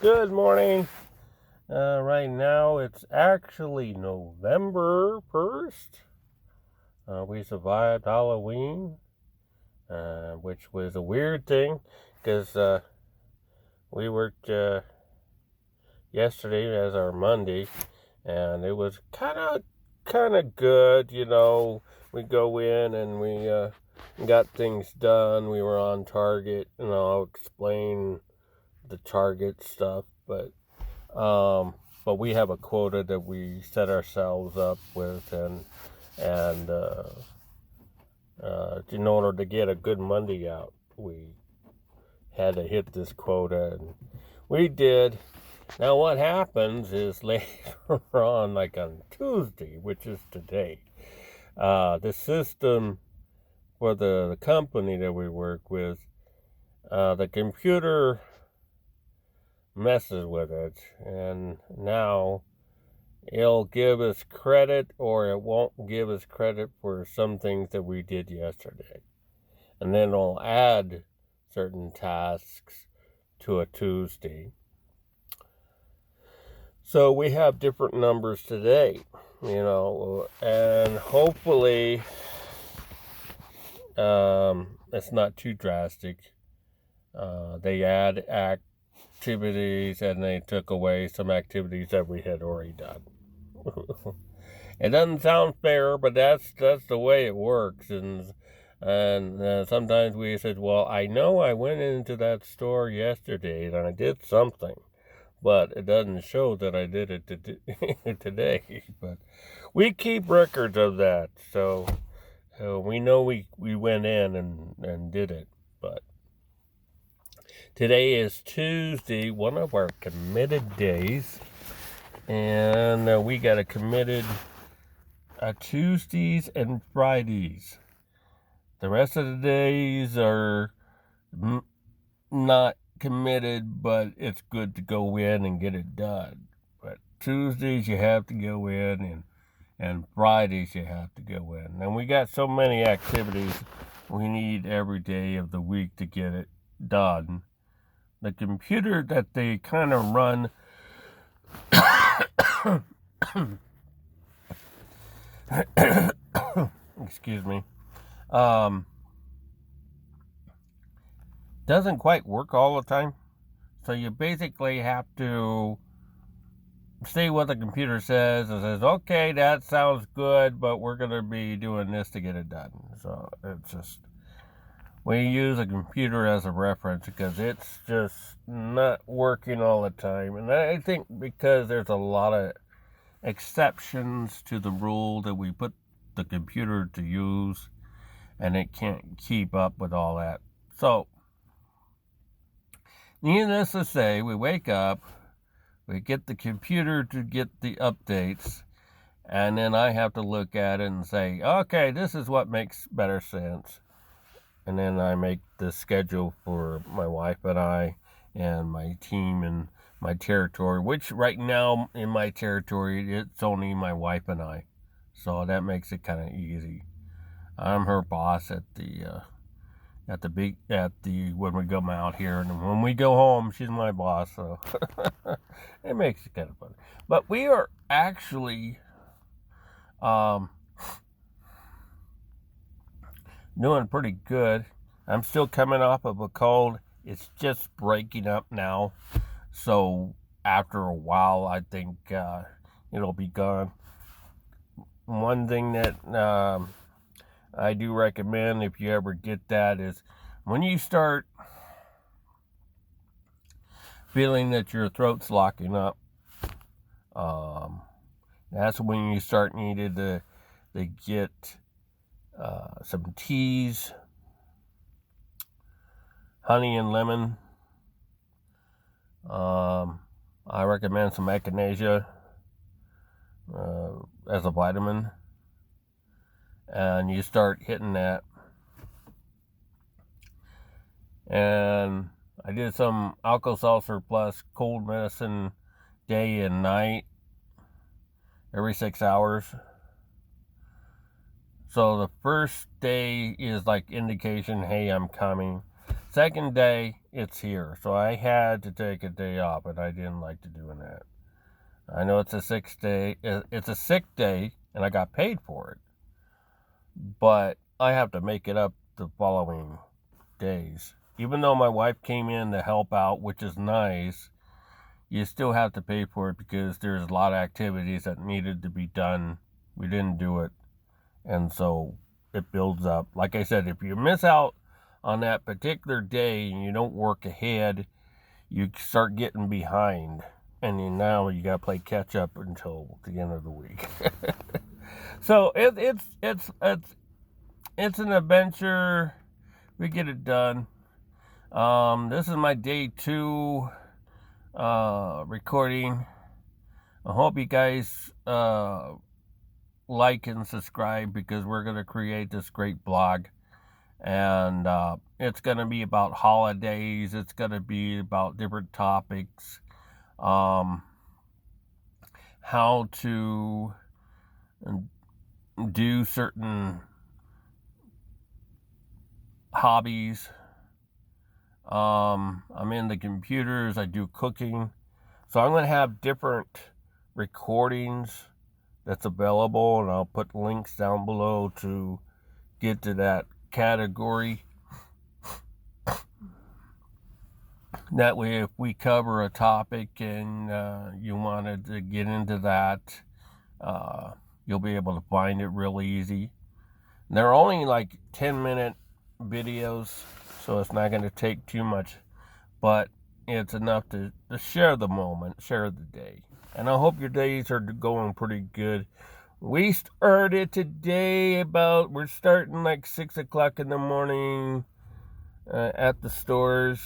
Good morning. Right now it's actually November 1st. We survived Halloween, which was a weird thing because we worked yesterday as our Monday, and it was kind of good. We go in and we got things done. We were on target, and I'll explain the target stuff, but we have a quota that we set ourselves up with, and in order to get a good Monday out, we had to hit this quota, and we did. Now what happens is later on, like on Tuesday, which is today, the system for the company that we work with, the computer messes with it, and now it'll give us credit or it won't give us credit for some things that we did yesterday, and then it'll add certain tasks to a Tuesday. So we have different numbers today, and hopefully it's not too drastic. They add activities and they took away some activities that we had already done. It doesn't sound fair, but that's the way it works. And sometimes we said, well, I know I went into that store yesterday and I did something, but it doesn't show that I did it today. But we keep records of that, so we know we went in and did it. But today is Tuesday, one of our committed days, and we got a committed Tuesdays and Fridays. The rest of the days are not committed, but it's good to go in and get it done. But Tuesdays you have to go in, and Fridays you have to go in. And we got so many activities we need every day of the week to get it done. The computer that they kind of run excuse me, doesn't quite work all the time. So you basically have to see what the computer says and says, okay, that sounds good, but we're going to be doing this to get it done. So it's just, we use a computer as a reference because it's just not working all the time. And I think because there's a lot of exceptions to the rule that we put the computer to use, and it can't keep up with all that. So, needless to say, we wake up, we get the computer to get the updates, and then I have to look at it and say, okay, this is what makes better sense. And then I make the schedule for my wife and I and my team and my territory, which right now in my territory, it's only my wife and I. So that makes it kind of easy. I'm her boss at the when we come out here, and when we go home, she's my boss. So it makes it kind of fun. But we are actually doing pretty good. I'm still coming off of a cold. It's just breaking up now. So after a while, I think it'll be gone. One thing that I do recommend if you ever get that is when you start feeling that your throat's locking up, that's when you start needed to get some teas, honey and lemon. I recommend some echinacea as a vitamin, and you start hitting that. And I did some Alka-Seltzer plus cold medicine day and night every 6 hours. So the first day is like indication, hey, I'm coming. Second day it's here. So I had to take a day off, and I didn't like to doing that. I know it's a 6-day, it's a sick day, and I got paid for it. But I have to make it up the following days. Even though my wife came in to help out, which is nice, you still have to pay for it because there's a lot of activities that needed to be done. We didn't do it. And so it builds up. Like I said, if you miss out on that particular day and you don't work ahead, you start getting behind. And now you got to play catch up until the end of the week. So it's an adventure. We get it done. This is my day 2 recording. I hope you guys like and subscribe, because we're going to create this great blog. And it's going to be about holidays. It's going to be about different topics. How to do certain hobbies. I'm into computers. I do cooking. So I'm going to have different recordings that's available, and I'll put links down below to get to that category. That way, if we cover a topic and you wanted to get into that, you'll be able to find it really easy. And they're only like 10-minute videos, so it's not going to take too much, but it's enough to share the moment, share the day. And I hope your days are going pretty good. We started today we're starting like 6 o'clock in the morning at the stores.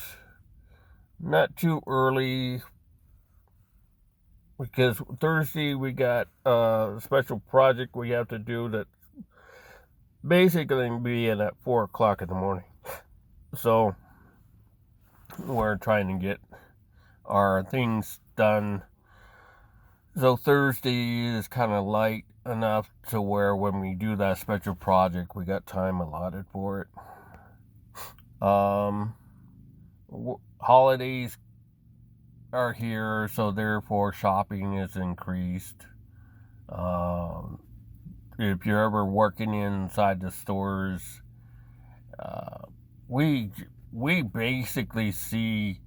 Not too early, because Thursday we got a special project we have to do that basically be in at 4 o'clock in the morning. So we're trying to get our things done. So Thursday is kind of light enough to where when we do that special project, we got time allotted for it. Holidays are here, so therefore shopping is increased. If you're ever working inside the stores, we basically see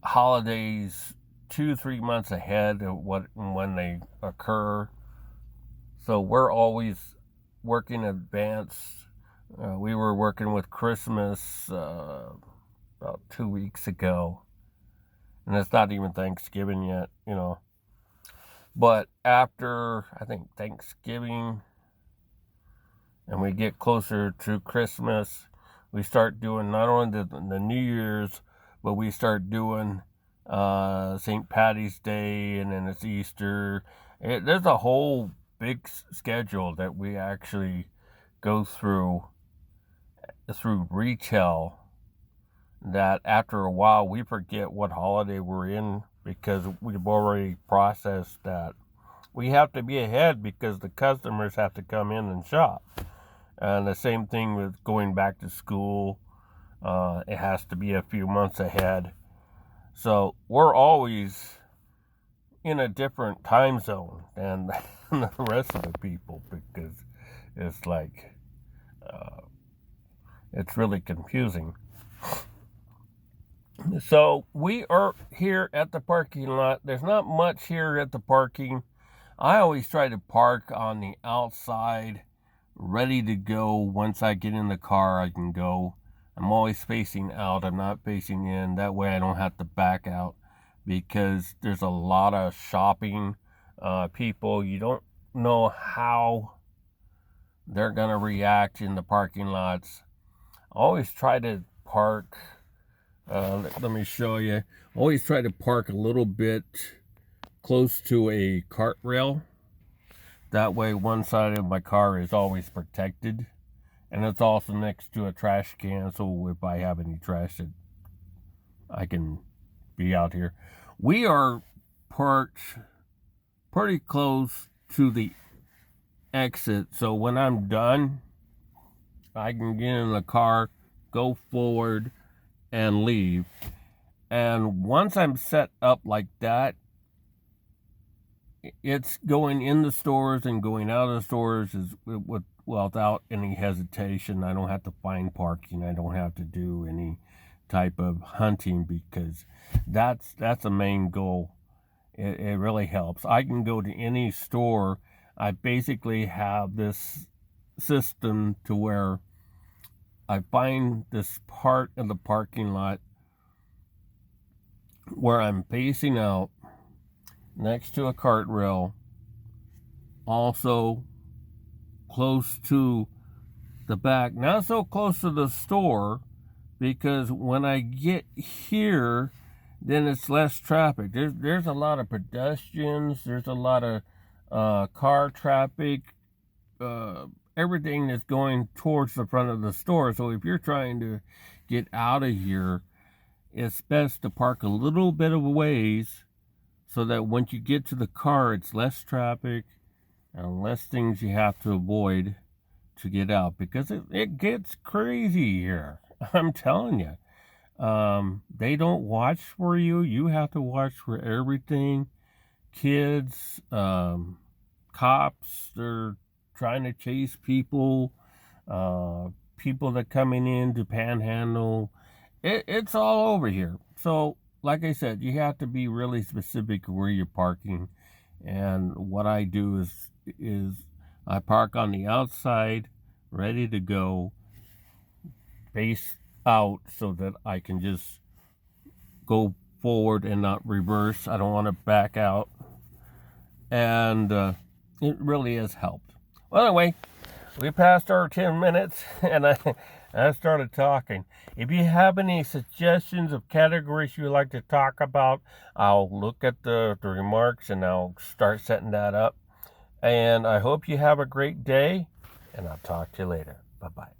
holidays 2-3 months ahead of when they occur. So we're always working in advance. We were working with Christmas about 2 weeks ago, and it's not even Thanksgiving yet, But after, I think, Thanksgiving, and we get closer to Christmas, we start doing not only the New Year's, but we start doing St. Patty's Day, and then it's Easter. There's a whole big schedule that we actually go through retail, that after a while we forget what holiday we're in, because we've already processed that. We have to be ahead because the customers have to come in and shop. And the same thing with going back to school. It has to be a few months ahead. So we're always in a different time zone than the rest of the people, because it's like, it's really confusing. So we are here at the parking lot. There's not much here at the parking. I always try to park on the outside, ready to go. Once I get in the car, I can go. I'm always facing out. I'm not facing in. That way I don't have to back out, because there's a lot of shopping people. You don't know how they're going to react in the parking lots. I always try to park. Let me show you. Always try to park a little bit close to a cart rail. That way one side of my car is always protected. And it's also next to a trash can, so if I have any trash, I can be out here. We are parked pretty close to the exit, so when I'm done, I can get in the car, go forward, and leave. And once I'm set up like that, it's going in the stores and going out of the stores without any hesitation. I don't have to find parking. I don't have to do any type of hunting, because that's the main goal. It really helps. I can go to any store. I basically have this system to where I find this part of the parking lot where I'm facing out next to a cart rail, also close to the back, not so close to the store, because when I get here, then it's less traffic. There's a lot of pedestrians, there's a lot of car traffic, everything that's going towards the front of the store. So if you're trying to get out of here, it's best to park a little bit of a ways, so that once you get to the car, it's less traffic and less things you have to avoid to get out, because it gets crazy here. I'm telling you. They don't watch for you. You have to watch for everything. Kids, cops, they're trying to chase people, people that coming in to panhandle. It's all over here. So, like I said, you have to be really specific where you're parking. And what I do is I park on the outside, ready to go, face out, so that I can just go forward and not reverse. I don't want to back out. And it really has helped. Well, anyway, we passed our 10 minutes, and I started talking. If you have any suggestions of categories you'd like to talk about, I'll look at the remarks and I'll start setting that up. And I hope you have a great day, and I'll talk to you later. Bye-bye.